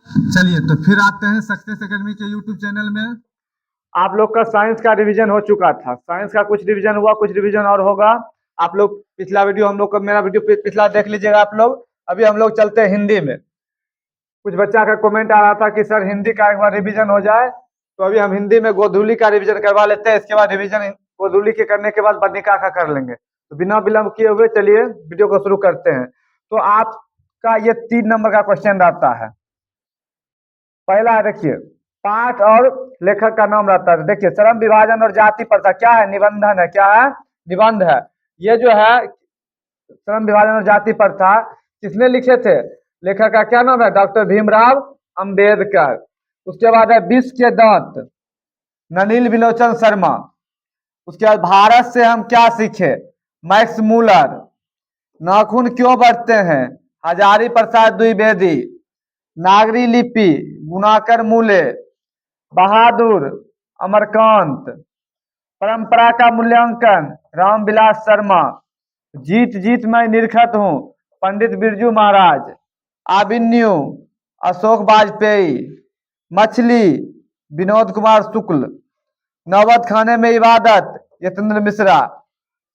चलिए तो फिर आते हैं सक्सेस एकेडमी के यूट्यूब चैनल में। आप लोग का साइंस का रिवीजन हो चुका था। साइंस का कुछ रिवीजन हुआ, कुछ रिवीजन और होगा। आप लोग पिछला वीडियो हम लोग का, मेरा वीडियो पिछला देख लीजिएगा आप लोग। अभी हम लोग चलते हैं हिंदी में। कुछ बच्चा का कमेंट आ रहा था कि सर हिंदी का एक बार रिवीजन हो जाए, तो अभी हम हिंदी में गोधूली का रिवीजन करवा लेते हैं। इसके बाद रिवीजन गोधूली के करने के बाद बर्णिका का कर लेंगे। तो बिना विलंब किए हुए चलिए वीडियो को शुरू करते हैं। तो आपका ये 3 नंबर का क्वेश्चन रहता है। पहला है, देखिए, पाठ और लेखक का नाम रहता है। देखिए, श्रम विभाजन और जाति प्रथा क्या है? निबंधन है। क्या है? निबंध है। ये जो है श्रम विभाजन और जाति प्रथा किसने लिखे थे? लेखक का क्या नाम है? डॉक्टर भीमराव अंबेडकर। उसके बाद है विष के दांत, नलिनी विलोचन शर्मा। उसके बाद भारत से हम क्या सीखे? Max Muller. नाखून क्यों बढ़ते हैं? हजारी प्रसाद द्विवेदी। नागरी लिपि, गुणाकर मूले। बहादुर, अमरकांत। परंपरा का मूल्यांकन, रामविलास शर्मा। जीत जीत मैं निरखत हूँ, पंडित बिरजू महाराज। आबिन्यू, अशोक वाजपेयी। मछली, विनोद कुमार शुक्ल। नौबत खाने में इबादत, यतेंद्र मिश्रा।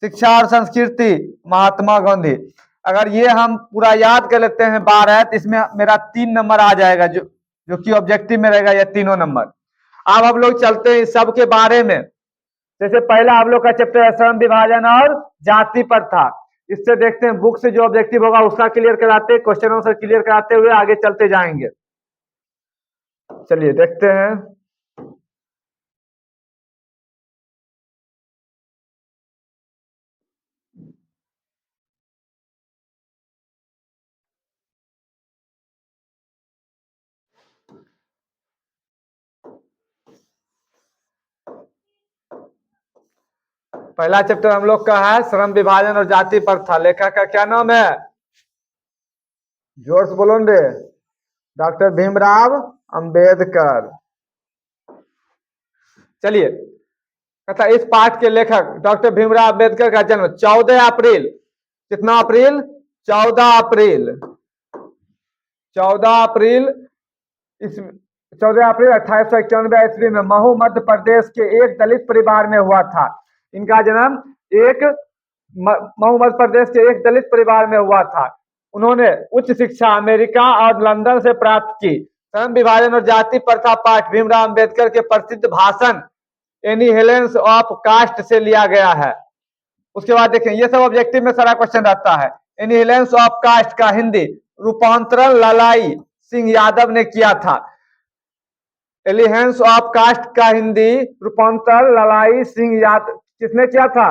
शिक्षा और संस्कृति, महात्मा गांधी। अगर ये हम पूरा याद कर लेते हैं 12, तो इसमें मेरा 3 नंबर आ जाएगा, जो कि ऑब्जेक्टिव में रहेगा ये तीनों नंबर। अब हम लोग चलते हैं इस सब के बारे में। जैसे पहला आप लोग का चैप्टर है श्रम विभाजन और जाति प्रथा। इससे देखते हैं बुक से जो ऑब्जेक्टिव होगा उसका क्लियर कराते, क्वेश्चन आंसर क्लियर कराते हुए आगे चलते जाएंगे। चलिए देखते हैं। पहला चैप्टर हम लोग का है श्रम विभाजन और जाति प्रथा। लेखक का क्या नाम है? जोर से बोलो रे। डॉक्टर भीमराव अंबेडकर। चलिए, तथा इस पाठ के लेखक डॉक्टर भीमराव अंबेडकर का जन्म 14 अप्रैल, कितना अप्रैल? 14 अप्रैल, 14 अप्रैल इस 14 अप्रैल 1891 ईस्वी में महू मध्य प्रदेश के एक दलित परिवार में हुआ था। इनका जन्म एक महू मध्य प्रदेश के एक दलित परिवार में हुआ था। उन्होंने उच्च शिक्षा अमेरिका और लंदन से प्राप्त की। श्रम विभाजन और जाति प्रथा पाठ भीमराव अंबेडकर के प्रसिद्ध भाषण एनिहिलेंस ऑफ कास्ट से लिया गया है। उसके बाद देखें, ये सब ऑब्जेक्टिव में सारा क्वेश्चन रहता है। एनिहिलेंस ऑफ कास्ट का हिंदी रूपांतरण ललाई सिंह यादव ने किया था। एलिहेंस ऑफ कास्ट का हिंदी रूपांतर ललाई सिंह यादव, किसने किया था?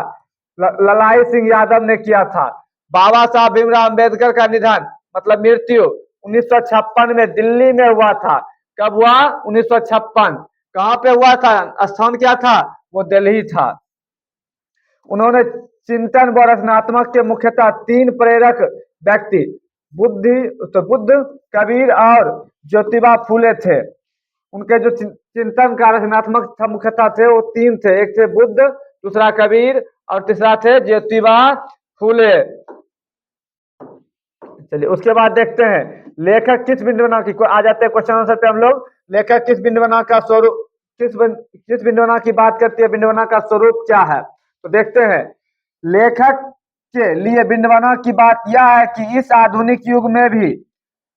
ललाई सिंह यादव ने किया था। बाबा साहब भीमराव अंबेडकर का निधन मतलब मृत्यु 1956 में दिल्ली में हुआ था। कब हुआ? 1956। कहां पे हुआ था? स्थान क्या था? वो दिल्ली था। उन्होंने चिंतन व रचनात्मक के मुख्यतः 3 प्रेरक व्यक्ति बुद्ध, कबीर और ज्योतिबा फूले थे। उनके जो चिंतन का रचनात्मक मुख्यतः थे वो 3 थे। एक थे बुद्ध, दूसरा कबीर और तीसरा थे ज्योतिबा फूले। चलिए उसके बाद देखते हैं लेखक किस बिंदु बना की, आ जाते हैं क्वेश्चन आंसर पे हम लोग। लेखक किस बिंदु बना का स्वरूप, किस बिंदु बना की बात करती है? बिंदु बना का स्वरूप क्या है? तो देखते हैं, लेखक के लिए बिंदु बना की बात यह है कि इस आधुनिक युग में भी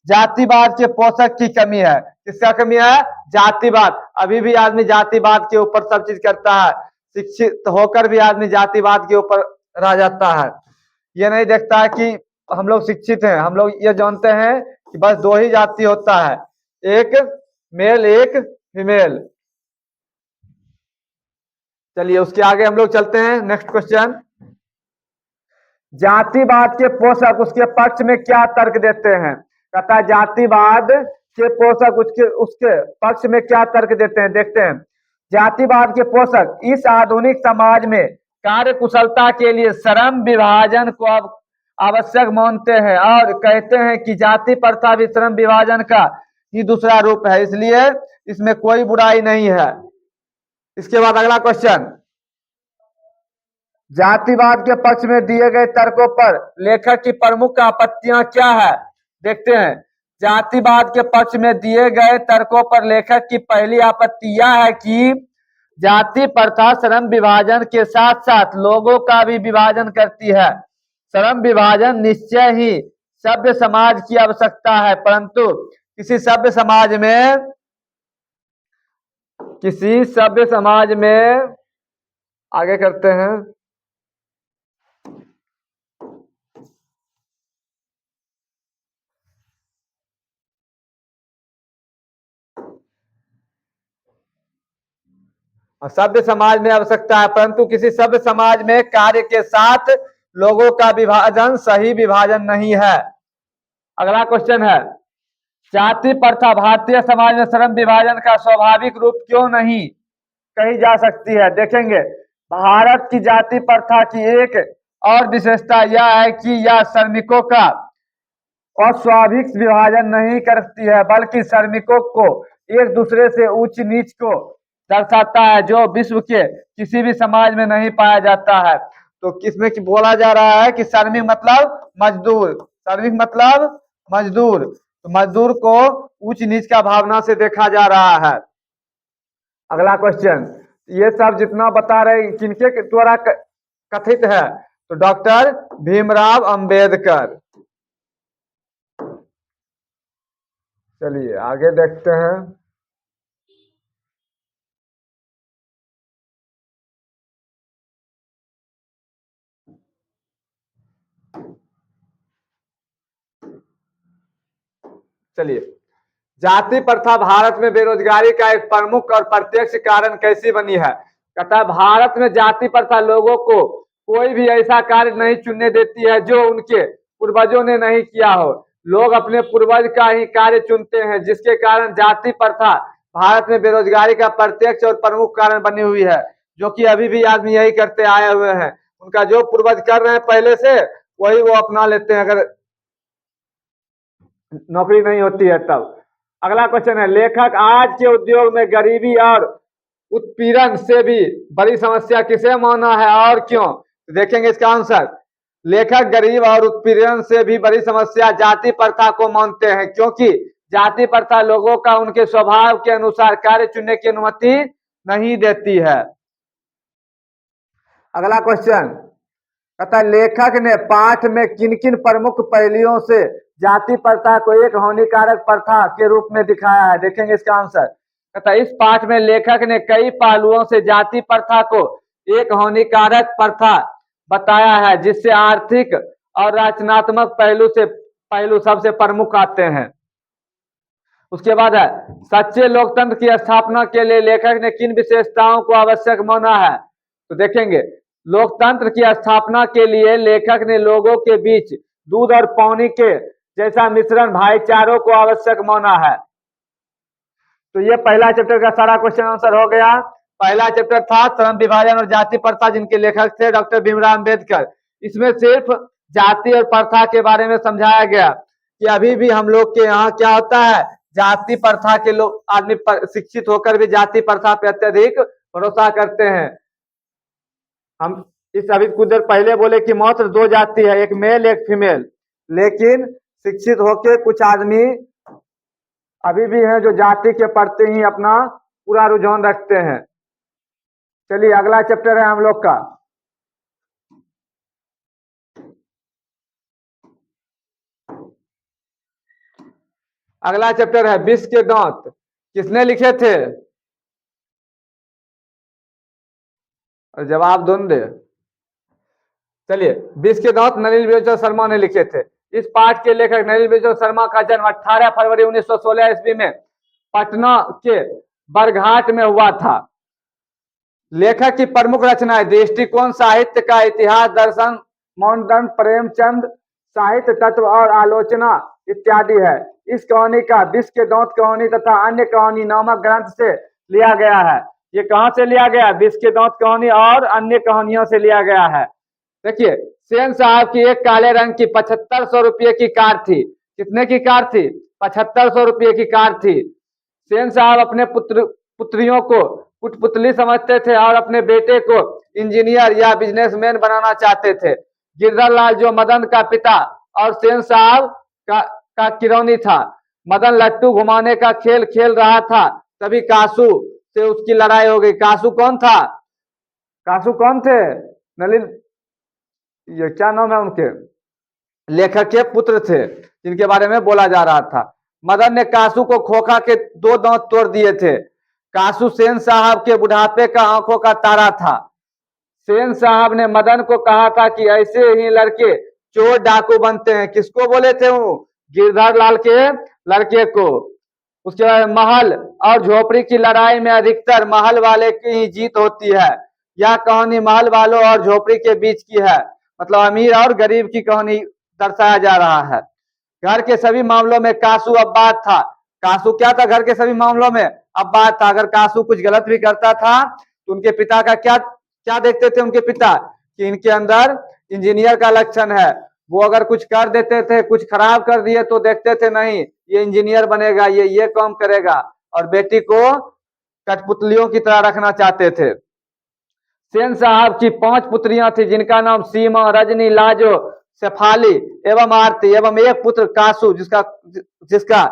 जातिवाद के पोषक की कमी है। किसका कमी है? जातिवाद। अभी भी आदमी जातिवाद के ऊपर सब चीज करता है। शिक्षित होकर भी आदमी जातिवाद के ऊपर रह जाता है। ये नहीं देखता है कि हम लोग शिक्षित हैं। हम लोग ये जानते हैं कि बस 2 ही जाति होता है, एक मेल एक फीमेल। चलिए उसके आगे हम लोग चलते हैं। नेक्स्ट क्वेश्चन, जातिवाद के पोषक उसके पक्ष में क्या तर्क देते हैं? कहता है जातिवाद के पोषक उसके पक्ष में क्या तर्क देते हैं। देखते हैं, जातिवाद के पोषक इस आधुनिक समाज में कार्य कुशलता के लिए श्रम विभाजन को आवश्यक मानते हैं और कहते हैं कि जाति प्रथा भी श्रम विभाजन का ही दूसरा रूप है, इसलिए इसमें कोई बुराई नहीं है। इसके बाद अगला क्वेश्चन, जातिवाद के पक्ष में दिए गए तर्कों पर लेखक की प्रमुख आपत्तियां क्या है? देखते हैं, जातिवाद के पक्ष में दिए गए तर्कों पर लेखक की पहली आपत्ति यह है कि जाति प्रथा श्रम विभाजन के साथ साथ लोगों का भी विभाजन करती है। श्रम विभाजन निश्चय ही सभ्य समाज की आवश्यकता है, परंतु किसी सभ्य समाज में आगे करते हैं। सभ्य समाज में आवश्यकता है, परंतु किसी सभ्य समाज में कार्य के साथ लोगों का विभाजन सही विभाजन नहीं है। अगला क्वेश्चन है, जाति प्रथा भारतीय समाज में श्रम विभाजन का स्वाभाविक रूप क्यों नहीं कही जा सकती है? देखेंगे, भारत की जाति प्रथा की एक और विशेषता यह है कि यह श्रमिकों का अस्वाभाविक विभाजन नहीं करती है, बल्कि श्रमिकों को एक दूसरे से उच्च नीच को दर्शाता है, जो विश्व के किसी भी समाज में नहीं पाया जाता है। तो किसमें बोला जा रहा है कि श्रमिक मतलब मजदूर, श्रमिक मतलब मजदूर, तो मजदूर को उच्च नीच का भावना से देखा जा रहा है। अगला क्वेश्चन, ये सब जितना बता रहे किनके द्वारा कथित है? तो डॉक्टर भीमराव अंबेडकर। चलिए आगे देखते हैं। चलिए, जाति प्रथा भारत में बेरोजगारी का एक प्रमुख और प्रत्यक्ष कारण कैसी बनी है? कहता है भारत में जाति प्रथा लोगों को कोई भी ऐसा कार्य नहीं चुनने देती है जो उनके पूर्वजों ने नहीं किया हो। लोग अपने पूर्वज का ही कार्य चुनते हैं, जिसके कारण जाति प्रथा भारत में बेरोजगारी का प्रत्यक्ष और प्रमुख कारण बनी हुई है, जो कि अभी भी आदमी यही करते आए हुए हैं। उनका जो पूर्वज कर रहे हैं पहले से वही वो अपना लेते हैं, अगर नौकरी नहीं होती है तब। अगला क्वेश्चन है, लेखक आज के उद्योग में गरीबी और उत्पीड़न से भी बड़ी समस्या किसे माना है और क्यों? तो देखेंगे इसका आंसर, लेखक गरीब और उत्पीड़न से भी बड़ी समस्या जाति प्रथा को मानते हैं, क्योंकि जाति प्रथा लोगों का उनके स्वभाव के अनुसार कार्य चुनने की अनुमति नहीं देती है। अगला क्वेश्चन कहता है, लेखक ने पाठ में किन किन प्रमुख पहलुओं से जाति प्रथा को एक हानिकारक प्रथा के रूप में दिखाया है? देखेंगे इसका आंसर, कहता है इस पाठ में लेखक ने कई पहलुओं से जाति प्रथा को एक हानिकारक प्रथा बताया है, जिससे आर्थिक और रचनात्मक पहलू सबसे प्रमुख आते हैं। उसके बाद है, सच्चे लोकतंत्र की स्थापना के लिए लेखक ने किन विशेषताओं को आवश्यक माना है? तो देखेंगे, लोकतंत्र की स्थापना के लिए लेखक ने लोगों के बीच दूध और पानी के जैसा मिश्रण भाईचारों को आवश्यक माना है। तो ये पहला चैप्टर का सारा क्वेश्चन आंसर हो गया। पहला चैप्टर था श्रम विभाजन और जाति प्रथा, जिनके लेखक थे डॉक्टर भीमराव अंबेडकर। इसमें सिर्फ जाति और प्रथा के बारे में समझाया गया कि अभी भी हम लोग के यहाँ क्या होता है, जाति प्रथा के लोग, आदमी शिक्षित होकर भी जाति प्रथा पे अत्यधिक भरोसा करते हैं। हम इस अभी कुछ देर पहले बोले कि मात्र दो जाति है, एक मेल एक फीमेल, लेकिन शिक्षित होके कुछ आदमी अभी भी हैं जो जाति के प्रति ही अपना पूरा रुझान रखते हैं। चलिए अगला चैप्टर है हम लोग का अगला चैप्टर है विष के दांत। किसने लिखे थे? और जवाब दोनों। चलिए, विष के दांत नलिनी विजय शर्मा ने लिखे थे। इस पाठ के लेखक नलिनी विजय शर्मा का जन्म 18 फरवरी 1916 ईस्वी में पटना के बरघाट में हुआ था। लेखक की प्रमुख रचनाएं दृष्टिकोण, साहित्य का इतिहास, दर्शन, मानदंड, प्रेमचंद, साहित्य तत्व और आलोचना इत्यादि है। इस कहानी का विष के दांत कहानी तथा अन्य कहानी नामक ग्रंथ से लिया गया है। ये कहां से लिया गया? विष के दांत कहानी और अन्य कहानियों से लिया गया है। देखिए, सेन साहब की एक काले रंग की 7500 रुपये की कार थी। कितने की कार थी? 7500 रुपये की कार थी। सेन साहब अपने पुत्रियों को कुटपुतली समझते थे और अपने बेटे को इंजीनियर या बिजनेसमैन बनाना चाहते थे। गिरधर लाल जो मदन का पिता और सेन साहब का किरौनी था, मदन लट्टू घुमाने का खेल खेल रहा था, तभी कासू से उसकी लड़ाई हो गई। कासू कौन था? कासू कौन थे? नलिन, ये क्या नाम है उनके? लेखक के पुत्र थे जिनके बारे में बोला जा रहा था। मदन ने कासू को खोखा के 2 दांत तोड़ दिए थे। कासू सेन साहब के बुढ़ापे का आंखों का तारा था। सेन साहब ने मदन को कहा था कि ऐसे ही लड़के चोर डाकू बनते हैं। किसको बोले थे वो? गिरधर लाल के लड़के को। उसके बाद महल और झोपड़ी की लड़ाई में अधिकतर महल वाले की ही जीत होती है। यह कहानी महल वालों और झोपड़ी के बीच की है, मतलब अमीर और गरीब की कहानी दर्शाया जा रहा है। घर के सभी मामलों में कासू अब्बाद था। कासू क्या था? घर के सभी मामलों में अब्बाद था। अगर कासू कुछ गलत भी करता था तो उनके पिता का क्या क्या देखते थे उनके पिता? कि इनके अंदर इंजीनियर का लक्षण है। वो अगर कुछ कर देते थे, कुछ खराब कर दिए तो देखते थे नहीं ये इंजीनियर बनेगा, ये काम करेगा, और बेटी को कठपुतलियों की तरह रखना चाहते थे। सेन साहब की 5 पुत्रियां थी जिनका नाम सीमा, रजनी, लाजो, शेफाली एवं आरती एवं एक पुत्र कासू जिसका जिसका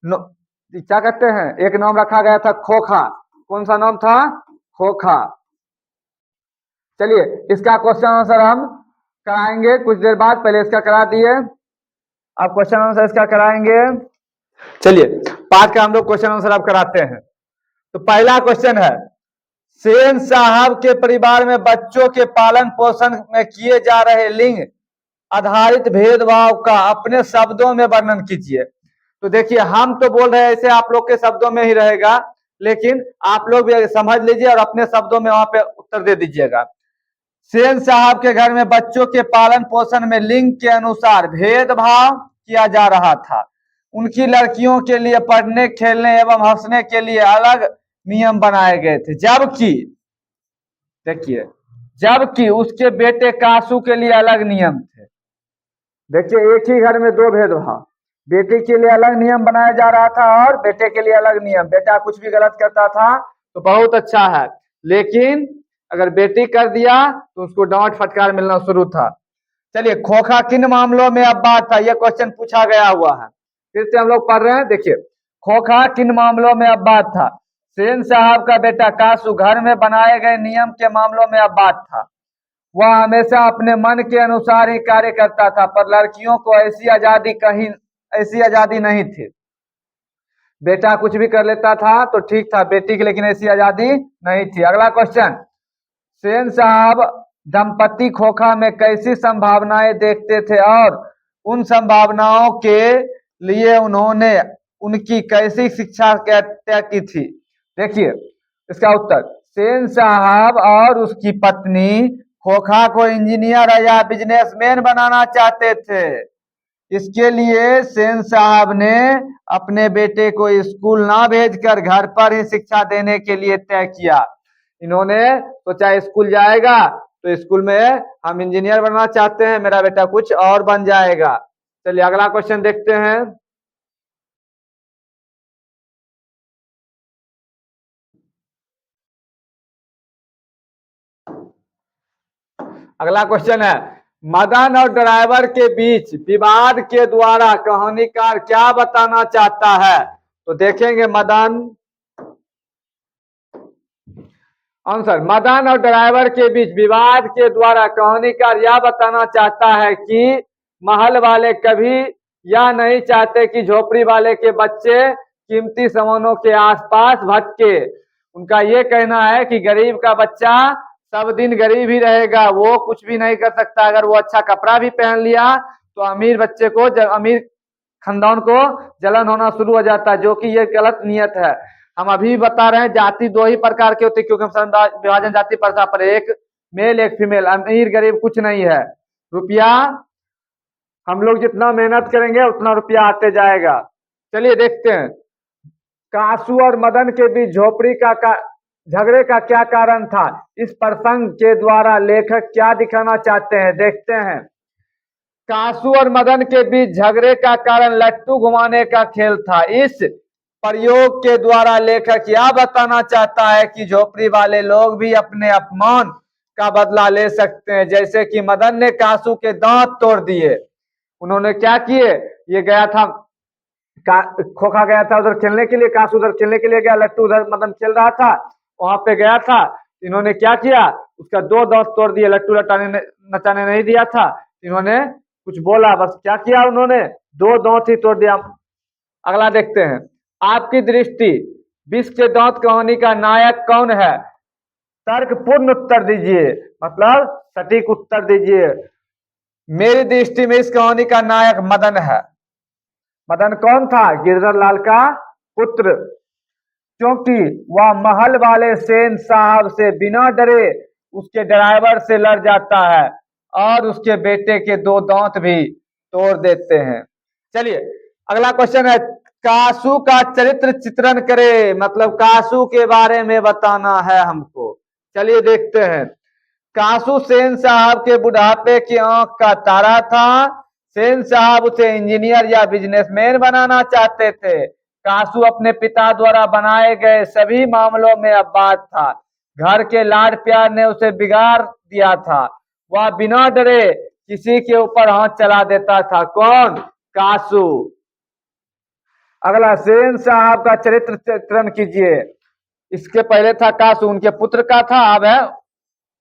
क्या कहते हैं, एक नाम रखा गया था खोखा। कौन सा नाम था? खोखा। चलिए इसका क्वेश्चन आंसर हम कराएंगे कुछ देर बाद, पहले इसका करा दिए, अब क्वेश्चन आंसर इसका कराएंगे। चलिए पाठ का हम लोग क्वेश्चन आंसर अब कराते हैं। तो पहला क्वेश्चन है, सेन साहब के परिवार में बच्चों के पालन पोषण में किए जा रहे लिंग आधारित भेदभाव का अपने शब्दों में वर्णन कीजिए। तो देखिए हम तो बोल रहे हैं ऐसे, आप लोग के शब्दों में ही रहेगा, लेकिन आप लोग भी समझ लीजिए और अपने शब्दों में वहां पे उत्तर दे दीजिएगा। सेन साहब के घर में बच्चों के पालन पोषण में लिंग के अनुसार भेदभाव किया जा रहा था। उनकी लड़कियों के लिए पढ़ने, खेलने एवं हंसने के लिए अलग नियम बनाए गए थे, जबकि देखिए जबकि उसके बेटे कासू के लिए अलग नियम थे। देखिए एक ही घर में 2 भेदभाव, बेटे के लिए अलग नियम बनाया जा रहा था और बेटे के लिए अलग नियम। बेटा कुछ भी गलत करता था तो बहुत अच्छा है, लेकिन अगर बेटी कर दिया तो उसको डांट फटकार मिलना शुरू था। चलिए खोखा किन मामलों में अब्बाद था, यह क्वेश्चन पूछा गया हुआ है, फिर से हम लोग पढ़ रहे हैं। देखिए खोखा किन मामलों में अब्बाद था? सेन साहब का बेटा कासू घर में बनाए गए नियम के मामलों में अब्बाद था। वह हमेशा अपने मन के अनुसार ही कार्य करता था, पर लड़कियों को ऐसी आजादी नहीं थी। बेटा कुछ भी कर लेता था तो ठीक था, बेटी की लेकिन ऐसी आजादी नहीं थी। अगला क्वेश्चन, सेन साहब दंपति खोखा में कैसी संभावनाएं देखते थे और उन संभावनाओं के लिए उन्होंने उनकी कैसी शिक्षा तय की थी? देखिए इसका उत्तर, सेन साहब और उसकी पत्नी खोखा को इंजीनियर या बिजनेसमैन बनाना चाहते थे। इसके लिए सेन साहब ने अपने बेटे को स्कूल ना भेजकर घर पर ही शिक्षा देने के लिए तय किया। इन्होंने सोचा स्कूल जाएगा तो स्कूल में हम इंजीनियर बनना चाहते हैं, मेरा बेटा कुछ और बन जाएगा। चलिए अगला क्वेश्चन देखते हैं। अगला क्वेश्चन है, मदन और ड्राइवर के बीच विवाद के द्वारा कहानीकार क्या बताना चाहता है? तो देखेंगे मदन आंसर, मदन और ड्राइवर के बीच विवाद के द्वारा कहानीकार यह बताना चाहता है कि महल वाले कभी यह नहीं चाहते कि झोपड़ी वाले के बच्चे कीमती सामानों के आसपास भटके। उनका यह कहना है कि गरीब का बच्चा सब दिन गरीब ही रहेगा, वो कुछ भी नहीं कर सकता। अगर वो अच्छा कपड़ा भी पहन लिया तो अमीर बच्चे को, अमीर खानदान को जलन होना शुरू हो जाता है, जो कि ये गलत नियत है। हम अभी बता रहे हैं जाति 2 ही प्रकार के होते, क्योंकि हम विभाजन जाति प्रथा पर, एक मेल एक फीमेल, अमीर गरीब कुछ नहीं है। रुपया हम लोग जितना मेहनत करेंगे उतना रुपया आते जाएगा। चलिए देखते हैं, कासू और मदन के बीच झोपड़ी का झगड़े का क्या कारण था? इस प्रसंग के द्वारा लेखक क्या दिखाना चाहते हैं? देखते हैं। कासू और मदन के बीच झगड़े का कारण लट्टू घुमाने का खेल था। इस प्रयोग के द्वारा लेखक यह बताना चाहता है कि झोपड़ी वाले लोग भी अपने अपमान का बदला ले सकते हैं, जैसे कि मदन ने कासू के दांत तोड़ दिए। उन्होंने क्या किए? ये गया था खोखा गया था उधर खेलने के लिए, कासू उधर खेलने के लिए गया, लट्टू उधर मदन खेल रहा था, वहां पे गया था। इन्होंने क्या किया, उसका दो दांत तोड़ दिए, लट्टू नचाने नहीं दिया था। इन्होंने कुछ बोला, बस क्या किया उन्होंने, दो दांत ही तोड़ दिया। अगला देखते हैं, आपकी दृष्टि विष के दांत कहानी का नायक कौन है? तर्कपूर्ण उत्तर दीजिए, मतलब सटीक उत्तर दीजिए। मेरी दृष्टि में इस कहानी का नायक मदन है। मदन कौन था? गिरधर लाल का पुत्र, क्योंकि वह महल वाले सेन साहब से बिना डरे उसके ड्राइवर से लड़ जाता है और उसके बेटे के दो दांत भी तोड़ देते हैं। चलिए अगला क्वेश्चन है, कासू का चरित्र चित्रण करे, मतलब कासू के बारे में बताना है हमको। चलिए देखते हैं। कासू सेन साहब के बुढ़ापे की आंख का तारा था। सेन साहब उसे इंजीनियर या बिजनेसमैन बनाना चाहते थे। कासू अपने पिता द्वारा बनाए गए सभी मामलों में अब्बाद था। घर के लाड प्यार ने उसे बिगाड़ दिया था। वह बिना डरे किसी के ऊपर हाथ चला देता था। कौन? कासू। अगला, सेन साहब का चरित्र चित्रण कीजिए। इसके पहले था कासू, उनके पुत्र का था, अब है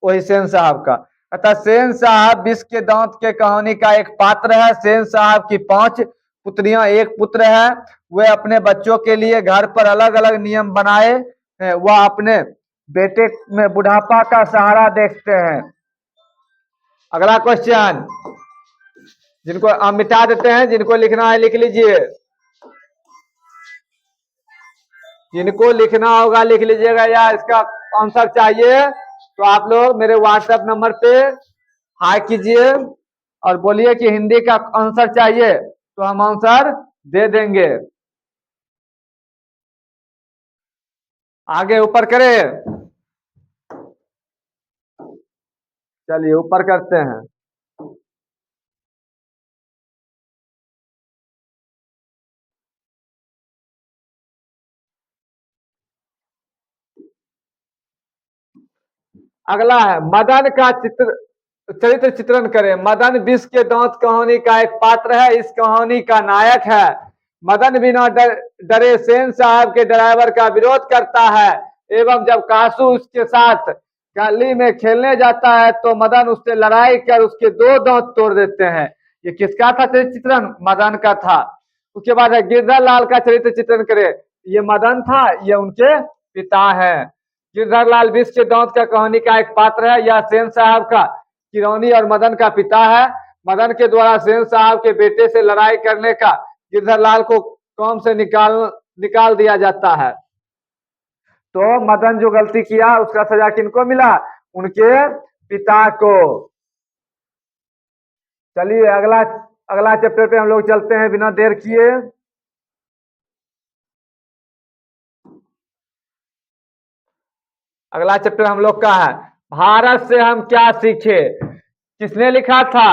वही सेन साहब का। अतः सेन साहब विष के दांत के कहानी का एक पात्र है। सेन साहब की 5 पुत्रियां, एक पुत्र है। वे अपने बच्चों के लिए घर पर अलग अलग नियम बनाए हैं। वह अपने बेटे में बुढ़ापा का सहारा देखते हैं। अगला क्वेश्चन, जिनको हम मिटा देते हैं, जिनको लिखना है लिख लीजिए, जिनको लिखना होगा लिख लीजिएगा, या इसका आंसर चाहिए तो आप लोग मेरे व्हाट्सएप नंबर पे हाई कीजिए और बोलिए कि हिंदी का आंसर चाहिए, तो हम आंसर दे देंगे। आगे ऊपर करें, चलिए ऊपर करते हैं। अगला है, मदन का चरित्र चित्रण करें। मदन विष के दांत कहानी का एक पात्र है, इस कहानी का नायक है। मदन बिना डरे सेन साहब के ड्राइवर का विरोध करता है, एवं जब कासू उसके साथ गली में खेलने जाता है तो मदन उससे लड़ाई कर उसके दो दांत तोड़ देते हैं। ये किसका था चरित्र चित्रण? मदन का था। उसके बाद है, गिरधर लाल का चरित्र चित्रण करें। ये मदन था, ये उनके पिता है। गिरधर लाल विष के दांत का कहानी का एक पात्र है। यह सेन साहब का किरौनी और मदन का पिता है। मदन के द्वारा सेन साहब के बेटे से लड़ाई करने का गिरधर लाल को काम से निकाल दिया जाता है। तो मदन जो गलती किया उसका सजा किनको मिला? उनके पिता को। चलिए अगला अगला चैप्टर पे हम लोग चलते हैं बिना देर किए। अगला चैप्टर हम लोग का है, भारत से हम क्या सीखे। किसने लिखा था?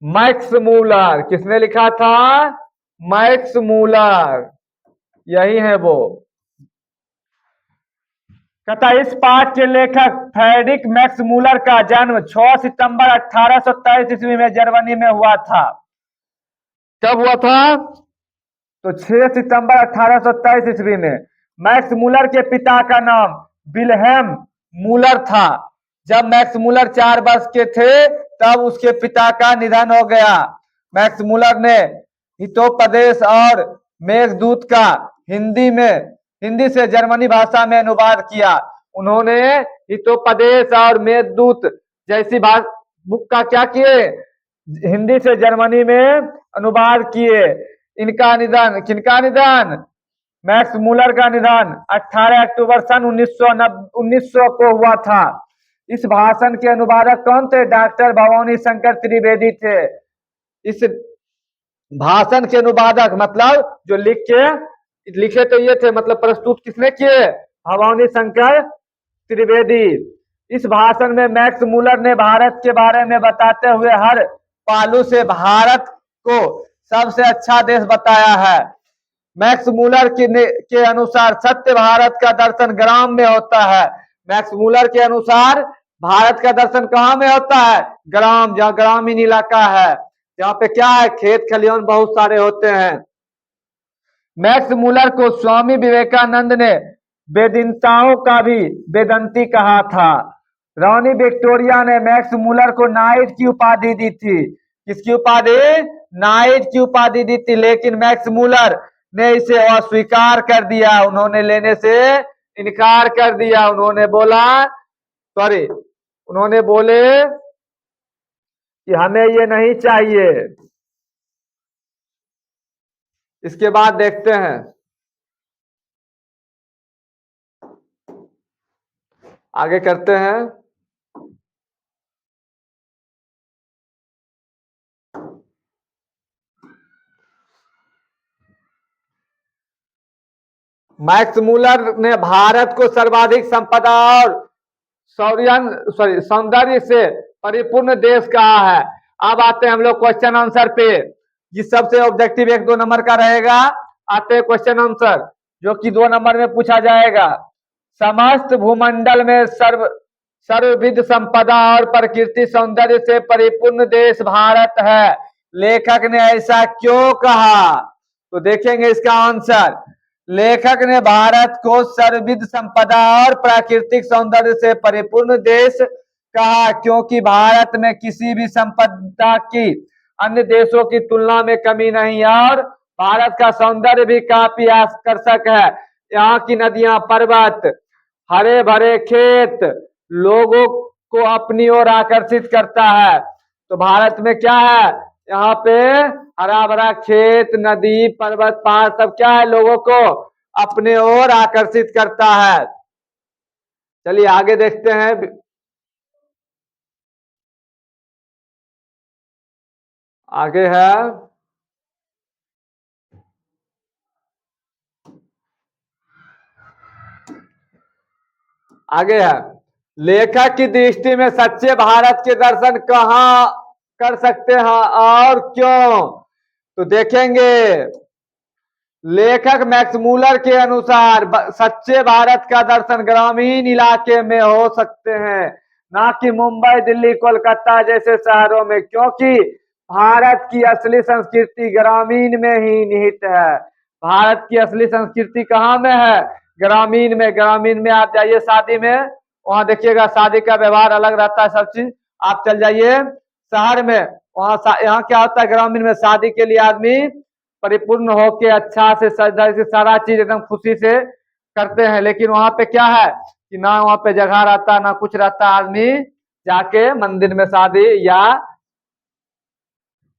Max Muller. किसने लिखा था? मैक्स मूलर, यही है वो। कहता इस पाठ के लेखक फ्रेडरिक मैक्स मूलर का जन्म 6 सितंबर 1823 ईस्वी में जर्मनी में हुआ था। कब हुआ था? तो 6 सितंबर 1827 ईस्वी में। मैक्स मूलर के पिता का नाम विल्हेम मूलर था। जब मैक्स मूलर 4 वर्ष के थे तब उसके पिता का निधन हो गया। मैक्स मूलर ने हितोपदेश और मेघदूत का हिंदी से जर्मनी भाषा में अनुवाद किया। उन्होंने हितोपदेश और मेघदूत जैसी बुक का क्या किए? हिंदी से जर्मनी में अनुवाद किए। इनका निधन, किनका निधन? मैक्स मूलर का निधन 18 अक्टूबर सन 1900 को हुआ था। इस भाषण के अनुवादक कौन थे? डॉक्टर भवानी शंकर त्रिवेदी थे। इस भाषण के अनुवादक मतलब जो लिखे तो ये थे, मतलब प्रस्तुत किसने किए? भवानी शंकर त्रिवेदी। इस भाषण में मैक्स मूलर ने भारत के बारे में बताते हुए हर पहलू से भारत को सबसे अच्छा देश बताया है। मैक्स मूलर के अनुसार सत्य भारत का दर्शन ग्राम में होता है। मैक्स मूलर के अनुसार भारत का दर्शन कहाँ में होता है? ग्राम, जहाँ ग्रामीण इलाका है, जहाँ पे क्या है, खेत खलियान बहुत सारे होते हैं। मैक्स मूलर को स्वामी विवेकानंद ने वेदांतियों का भी वेदांती कहा था। रानी विक्टोरिया ने मैक्स मूलर को नाइट की उपाधि दी थी। किसकी उपाधि? नाइट की उपाधि दी थी, लेकिन मैक्स मूलर ने इसे अस्वीकार कर दिया, उन्होंने लेने से इनकार कर दिया। उन्होंने बोला, सॉरी, उन्होंने बोले कि हमें ये नहीं चाहिए। इसके बाद देखते हैं, आगे करते हैं। मैक्स मूलर ने भारत को सर्वाधिक संपदा और सौंदर्य से परिपूर्ण देश कहा है। अब आते हैं हम लोग क्वेश्चन आंसर पे, जिस सबसे ऑब्जेक्टिव 1-2 नंबर का रहेगा। आते हैं क्वेश्चन आंसर, जो कि 2 नंबर में पूछा जाएगा। समस्त भूमंडल में सर्वविध संपदा और प्रकृति सौंदर्य से परिपूर्ण देश भारत है। लेखक ने ऐसा क्यों कहा? तो देखेंगे इसका आंसर। लेखक ने भारत को सर्वविध संपदा और प्राकृतिक सौंदर्य से परिपूर्ण देश कहा क्योंकि भारत में किसी भी संपदा की अन्य देशों की तुलना में कमी नहीं है और भारत का सौंदर्य भी काफी आकर्षक है। यहाँ की नदियां, पर्वत, हरे भरे खेत लोगों को अपनी ओर आकर्षित करता है। तो भारत में क्या है? यहाँ पे हरा भरा खेत, नदी, पर्वत, पहाड़ सब क्या है? लोगों को अपने ओर आकर्षित करता है। चलिए आगे देखते हैं। आगे है, आगे है, लेखक की दृष्टि में सच्चे भारत के दर्शन कहाँ कर सकते हैं और क्यों? तो देखेंगे, लेखक मैक्स मूलर के अनुसार सच्चे भारत का दर्शन ग्रामीण इलाके में हो सकते हैं, ना कि मुंबई, दिल्ली, कोलकाता जैसे शहरों में, क्योंकि भारत की असली संस्कृति ग्रामीण में ही निहित है। भारत की असली संस्कृति कहाँ में है? ग्रामीण में। ग्रामीण में आप जाइए शादी में, वहां देखिएगा शादी का व्यवहार अलग रहता है, सब चीज। आप चल जाइए शहर में, वहां यहाँ क्या होता है? ग्रामीण में शादी के लिए आदमी परिपूर्ण होके अच्छा से सजा से सारा चीज एकदम खुशी से करते हैं, लेकिन वहां पे क्या है कि ना वहां पे जगह रहता, ना कुछ रहता। आदमी जाके मंदिर में शादी या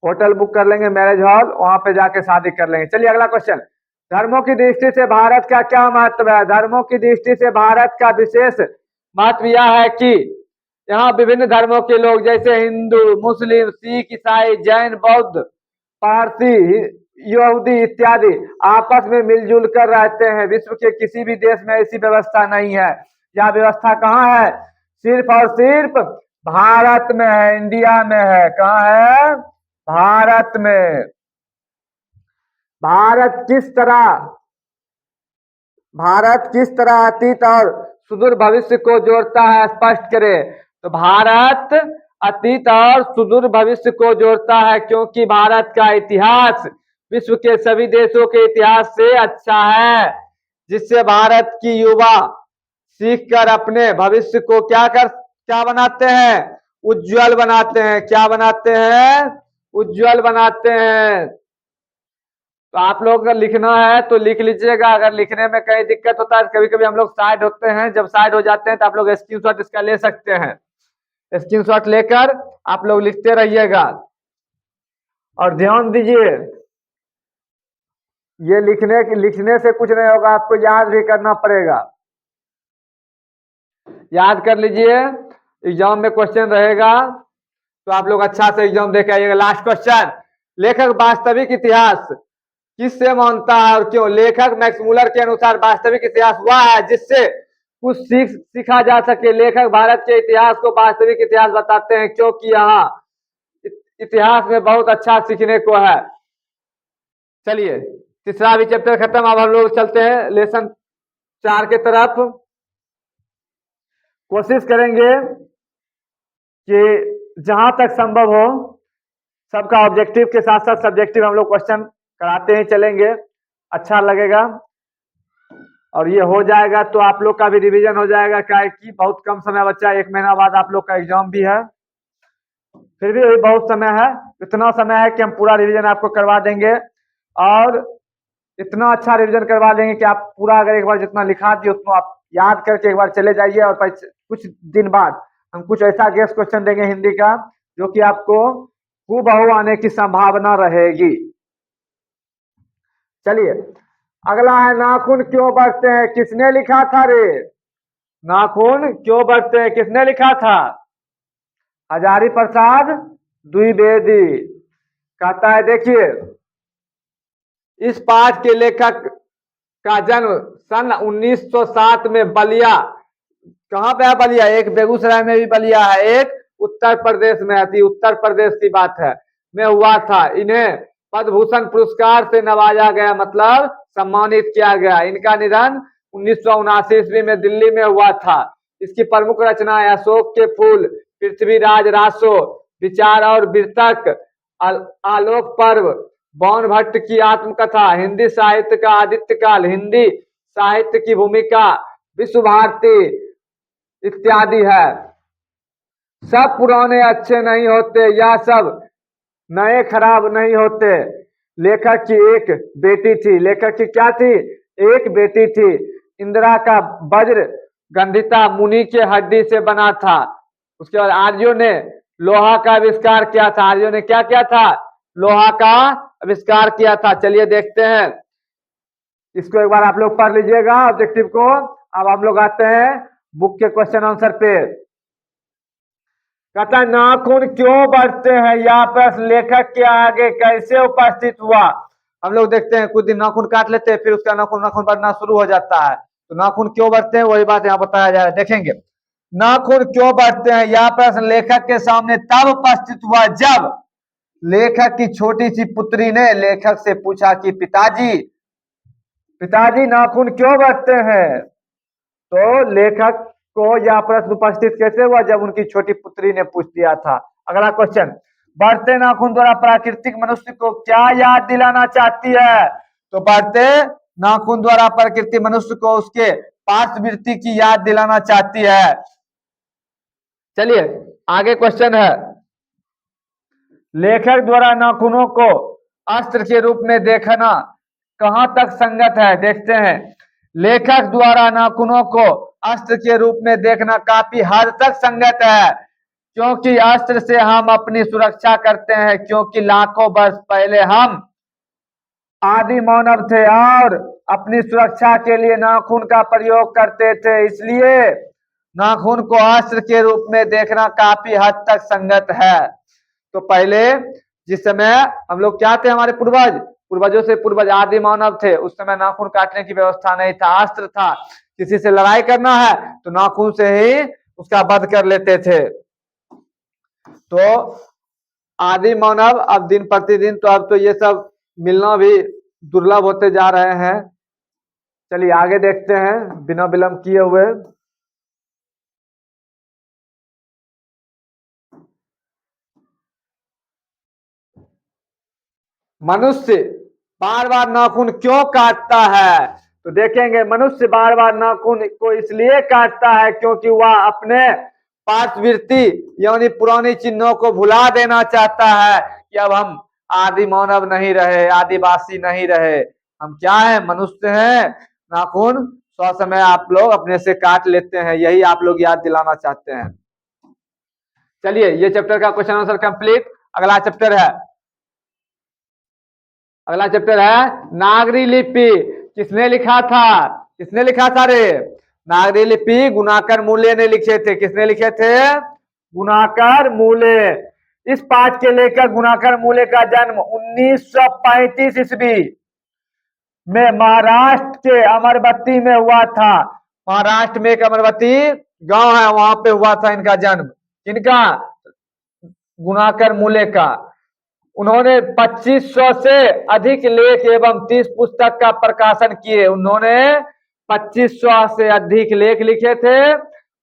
होटल बुक कर लेंगे, मैरिज हॉल, वहां पे जाके शादी कर लेंगे। चलिए अगला क्वेश्चन, धर्मों की दृष्टि से भारत का क्या महत्व है? धर्मों की दृष्टि से भारत का विशेष महत्व यह है कि यहाँ विभिन्न धर्मों के लोग जैसे हिंदू, मुस्लिम, सिख, ईसाई, जैन, बौद्ध, पारसी, यहूदी इत्यादि आपस में मिलजुल कर रहते हैं। विश्व के किसी भी देश में ऐसी व्यवस्था नहीं है। यह व्यवस्था कहाँ है? सिर्फ और सिर्फ भारत में है, इंडिया में है। कहाँ है? भारत में। भारत किस तरह अतीत और सुदूर भविष्य को जोड़ता है, स्पष्ट करे। तो भारत अतीत और सुदूर भविष्य को जोड़ता है क्योंकि भारत का इतिहास विश्व के सभी देशों के इतिहास से अच्छा है, जिससे भारत की युवा सीखकर अपने भविष्य को क्या बनाते हैं? उज्जवल बनाते हैं। क्या बनाते हैं? उज्जवल बनाते हैं। तो आप लोग अगर लिखना है तो लिख लीजिएगा। अगर लिखने में कहीं दिक्कत होता है, कभी कभी हम लोग साइड होते हैं, जब साइड हो जाते हैं तो आप लोग स्क्रीनशॉट इसका ले सकते हैं। स्क्रीनशॉट लेकर आप लोग लिखते रहिएगा। और ध्यान दीजिए, ये लिखने से कुछ नहीं होगा, आपको याद भी करना पड़ेगा। याद कर लीजिए, एग्जाम में क्वेश्चन रहेगा तो आप लोग अच्छा से एग्जाम दे के आइएगा। लास्ट क्वेश्चन, लेखक वास्तविक इतिहास किससे मानता है और क्यों? लेखक मैक्स मूलर के अनुसार वास्तविक इतिहास वह है जिससे कुछ सीखा जा सके। लेखक भारत के इतिहास को वास्तविक इतिहास बताते हैं क्योंकि यहाँ इतिहास में बहुत अच्छा सीखने को है। चलिए तीसरा भी चैप्टर खत्म, अब हम लोग चलते हैं लेसन 4 के तरफ। कोशिश करेंगे कि जहां तक संभव हो सबका ऑब्जेक्टिव के साथ साथ सब्जेक्टिव हम लोग क्वेश्चन कराते ही चलेंगे। अच्छा लगेगा और ये हो जाएगा तो आप लोग का भी रिवीजन हो जाएगा। क्या है कि बहुत कम समय बचा है, 1 महीना बाद आप लोग का एग्जाम भी है, फिर भी अभी बहुत समय है। इतना समय है कि हम पूरा रिवीजन आपको करवा देंगे और इतना अच्छा रिवीजन करवा देंगे कि आप पूरा अगर एक बार जितना लिखा दिए उतना आप याद करके एक बार चले जाइए और कुछ दिन बाद हम कुछ ऐसा गेस्ट क्वेश्चन देंगे हिंदी का जो कि आपको हूबहू आने की संभावना रहेगी। चलिए अगला है, नाखून क्यों बढ़ते हैं, किसने लिखा था रे? नाखून क्यों बढ़ते हैं किसने लिखा था? हजारी प्रसाद द्विवेदी। कहता है देखिए, इस पाठ के लेखक का जन्म सन 1907 में बलिया, कहां पे है बलिया? एक बेगूसराय में भी बलिया है, एक उत्तर प्रदेश में है, उत्तर प्रदेश की बात है, में हुआ था। इन्हें पद्म भूषण पुरस्कार से नवाजा गया, मतलब सम्मानित किया गया। इनका निधन 1979 ईस्वी में दिल्ली में हुआ था। इसकी प्रमुख रचना है अशोक के फूल, पृथ्वीराज रासो, विचार और वितर्क, आलोक पर्व, बौन भट्ट की आत्मकथा, हिंदी साहित्य का आदित्य काल, हिंदी साहित्य की भूमिका, विश्व भारती इत्यादि है। सब पुराने अच्छे नहीं होते, या सब नए खराब नहीं होते। लेखक की एक बेटी थी, लेखक की क्या थी? एक बेटी थी। इंदिरा का वज्र गंधिता मुनि के हड्डी से बना था। उसके बाद आर्यों ने लोहा का आविष्कार किया था। आर्यों ने क्या किया था? लोहा का आविष्कार किया था। चलिए देखते हैं, इसको एक बार आप लोग पढ़ लीजिएगा ऑब्जेक्टिव को। अब हम लोग आते हैं बुक के क्वेश्चन आंसर पे। कहता है नाखून क्यों बढ़ते हैं, यह प्रश्न लेखक के आगे कैसे उपस्थित हुआ? हम लोग देखते हैं कुछ दिन नाखून काट लेते हैं, फिर उसका नाखून नाखून बढ़ना शुरू हो जाता है। तो नाखून क्यों बढ़ते हैं वही बात यहाँ बताया जा रहा है, देखेंगे। नाखून क्यों बढ़ते हैं यह प्रश्न लेखक के सामने तब उपस्थित हुआ जब लेखक की छोटी सी पुत्री ने लेखक से पूछा कि पिताजी पिताजी नाखून क्यों बढ़ते हैं? तो लेखक को यह प्रश्न उपस्थित कैसे हुआ? जब उनकी छोटी पुत्री ने पूछ दिया था। अगला क्वेश्चन, बढ़ते नाखून द्वारा प्राकृतिक मनुष्य को क्या याद दिलाना चाहती है? तो बढ़ते नाखून द्वारा प्रकृति मनुष्य को उसके पार्श्ववृत्ति की याद दिलाना चाहती है। चलिए आगे क्वेश्चन है, लेखक द्वारा नाखूनों को अस्त्र के रूप में देखना कहां तक संगत है? देखते हैं। लेखक द्वारा नाखूनों को अस्त्र के रूप में देखना काफी हद तक संगत है, क्योंकि अस्त्र से हम अपनी सुरक्षा करते हैं, क्योंकि लाखों वर्ष पहले हम आदि मानव थे और अपनी सुरक्षा के लिए नाखून का प्रयोग करते थे, इसलिए नाखून को अस्त्र के रूप में देखना काफी हद तक संगत है। तो पहले जिस समय हम लोग क्या थे, हमारे पूर्वजों से पूर्वज आदि मानव थे, उस समय नाखून काटने की व्यवस्था नहीं था, अस्त्र था। किसी से लड़ाई करना है तो नाखून से ही उसका वध कर लेते थे। तो आदि मानव अब दिन प्रतिदिन तो अब तो ये सब मिलना भी दुर्लभ होते जा रहे हैं। चलिए आगे देखते हैं बिना विलंब किए हुए। मनुष्य बार बार नाखून क्यों काटता है? तो देखेंगे मनुष्य बार बार नाखून को इसलिए काटता है क्योंकि वह अपने पार्श्ववृत्ति यानी पुरानी चिन्हों को भुला देना चाहता है कि अब हम आदि मानव नहीं रहे, आदिवासी नहीं रहे, हम क्या है? मनुष्य हैं। नाखून समय आप लोग अपने से काट लेते हैं, यही आप लोग याद दिलाना चाहते हैं। चलिए ये चैप्टर का क्वेश्चन आंसर कंप्लीट। अगला चैप्टर है, अगला चैप्टर है नागरी लिपि। किसने लिखा था? किसने लिखा था रे? नागरी लिपि गुणाकर मूले ने लिखे थे। किसने लिखे थे? गुणाकर मूले। इस पाठ के लेकर गुणाकर मूले का जन्म 1935 ईस्वी में महाराष्ट्र के अमरवती में हुआ था। महाराष्ट्र में एक अमरवती गांव है, वहां पे हुआ था इनका जन्म। किनका? गुणाकर मूले का। उन्होंने 2500 से अधिक लेख एवं 30 पुस्तक का प्रकाशन किए। उन्होंने 2500 से अधिक लेख लिखे थे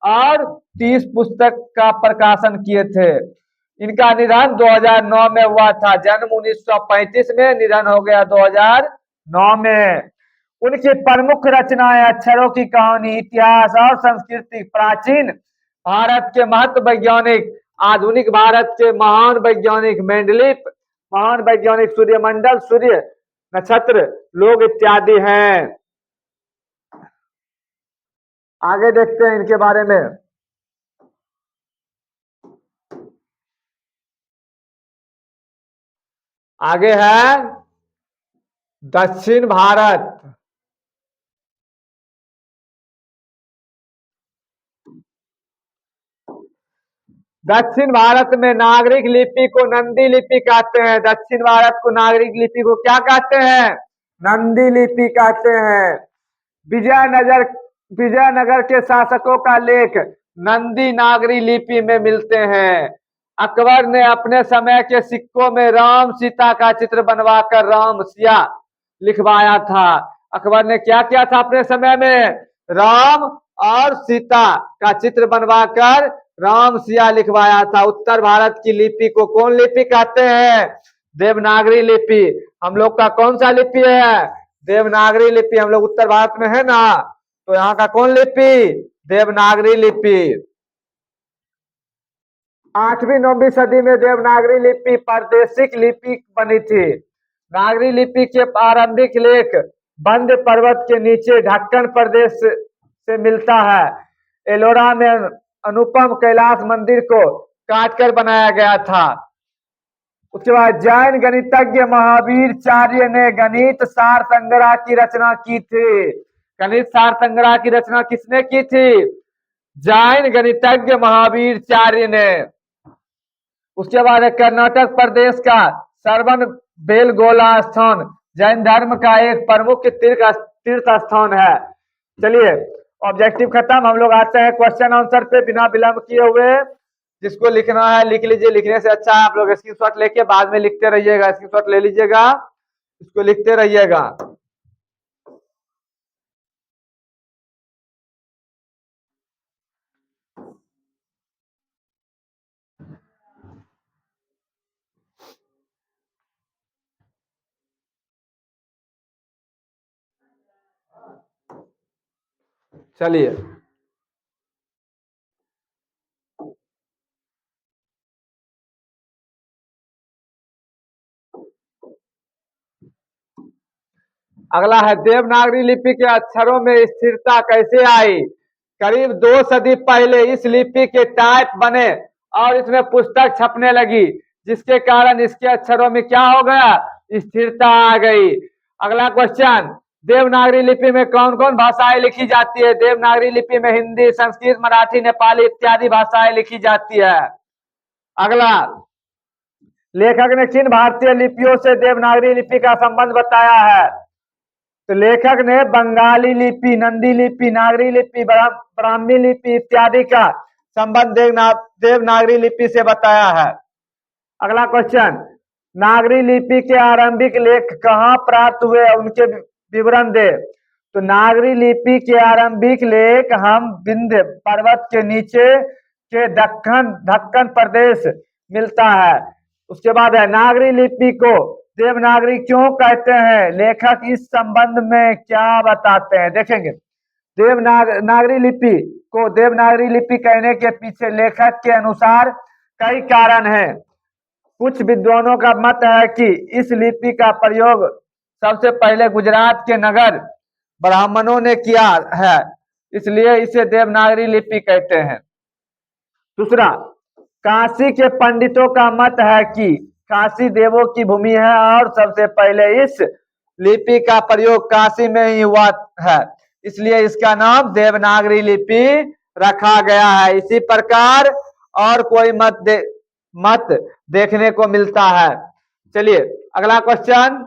और 30 पुस्तक का प्रकाशन किए थे। इनका निधन 2009 में हुआ था। जन्म 1935 में, निधन हो गया 2009 9 में। उनकी प्रमुख रचनाएं अक्षरों की कहानी, इतिहास और संस्कृति, प्राचीन भारत के महत्व वैज्ञानिक, आधुनिक भारत के महान वैज्ञानिक मेंडलीफ, महान वैज्ञानिक सूर्यमंडल, सूर्य, नक्षत्र, लोग इत्यादि हैं। आगे देखते हैं इनके बारे में। आगे है दक्षिण भारत। दक्षिण भारत में नागरिक लिपि को नंदी लिपि कहते हैं। दक्षिण भारत को नागरिक लिपि को क्या कहते हैं? नंदी लिपि कहते हैं। विजयनगर विजयनगर के शासकों का लेख नंदी नागरी लिपि में मिलते हैं। अकबर ने अपने समय के सिक्कों में राम सीता का चित्र बनवाकर राम सिया लिखवाया था। अकबर ने क्या किया था अपने समय में? राम और सीता का चित्र बनवाकर राम सिया लिखवाया था। उत्तर भारत की लिपि को कौन लिपि कहते हैं? देवनागरी लिपि। हम लोग का कौन सा लिपि है? देवनागरी लिपि। हम लोग उत्तर भारत में है ना, तो यहाँ का कौन लिपि? देवनागरी लिपि। 8वीं-9वीं सदी में देवनागरी लिपि प्रादेशिक लिपि बनी थी। नागरी लिपि के आरंभिक लेख बंद पर्वत के नीचे ढक्कन प्रदेश से मिलता है। एलोरा में अनुपम कैलाश मंदिर को काटकर बनाया गया था। उसके बाद जैन गणितज्ञ महावीर चार्य ने गणित सार संग्रह की रचना की थी। गणित सार संग्रह की रचना किसने की थी? जैन गणितज्ञ महावीर चार्य ने। उसके बाद कर्नाटक प्रदेश का श्रवण बेलगोला स्थान जैन धर्म का एक प्रमुख तीर्थ स्थान है। चलिए ऑब्जेक्टिव खत्म। हम लोग आते हैं क्वेश्चन आंसर पे बिना विलंब किए हुए। जिसको लिखना है लिख लीजिए, लिखने से अच्छा है आप लोग स्क्रीनशॉट लेके बाद में लिखते रहिएगा। स्क्रीनशॉट ले लीजिएगा, इसको लिखते रहिएगा। चलिए अगला है देवनागरी लिपि के अक्षरों में स्थिरता कैसे आई? करीब 2 सदी पहले इस लिपि के टाइप बने और इसमें पुस्तक छपने लगी, जिसके कारण इसके अक्षरों में क्या हो गया? स्थिरता आ गई। अगला क्वेश्चन, देवनागरी लिपि में कौन कौन भाषाएं लिखी जाती है? देवनागरी लिपि में हिंदी, संस्कृत, मराठी, नेपाली इत्यादि भाषाएं लिखी जाती है। अगला, लेखक ने किन भारतीय लिपियों से देवनागरी लिपि का संबंध बताया है? तो लेखक ने बंगाली लिपि, नंदी लिपि, नागरी लिपि, ब्राह्मी लिपि इत्यादि का संबंध देवनागरी लिपि से बताया है। अगला क्वेश्चन, नागरी लिपि के आरंभिक लेख कहाँ प्राप्त हुए, उनके विवरण दे। तो नागरी लिपि के आरंभिक लेख हम विंध्य पर्वत के नीचे के दक्कन प्रदेश मिलता है। उसके बाद है नागरी लिपि को देवनागरी क्यों कहते हैं? लेखक इस संबंध में क्या बताते हैं, देखेंगे। नागरी लिपि को देवनागरी लिपि कहने के पीछे लेखक के अनुसार कई कारण हैं। कुछ विद्वानों का मत है कि इस लिपि का प्रयोग सबसे पहले गुजरात के नगर ब्राह्मणों ने किया है, इसलिए इसे देवनागरी लिपि कहते हैं। दूसरा, काशी के पंडितों का मत है कि काशी देवों की भूमि है और सबसे पहले इस लिपि का प्रयोग काशी में ही हुआ है, इसलिए इसका नाम देवनागरी लिपि रखा गया है। इसी प्रकार और कोई मत देखने को मिलता है। चलिए अगला क्वेश्चन,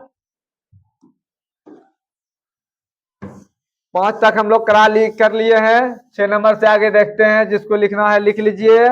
5 तक हम लोग कर लिए हैं। 6 नंबर से आगे देखते हैं, जिसको लिखना है लिख लीजिए।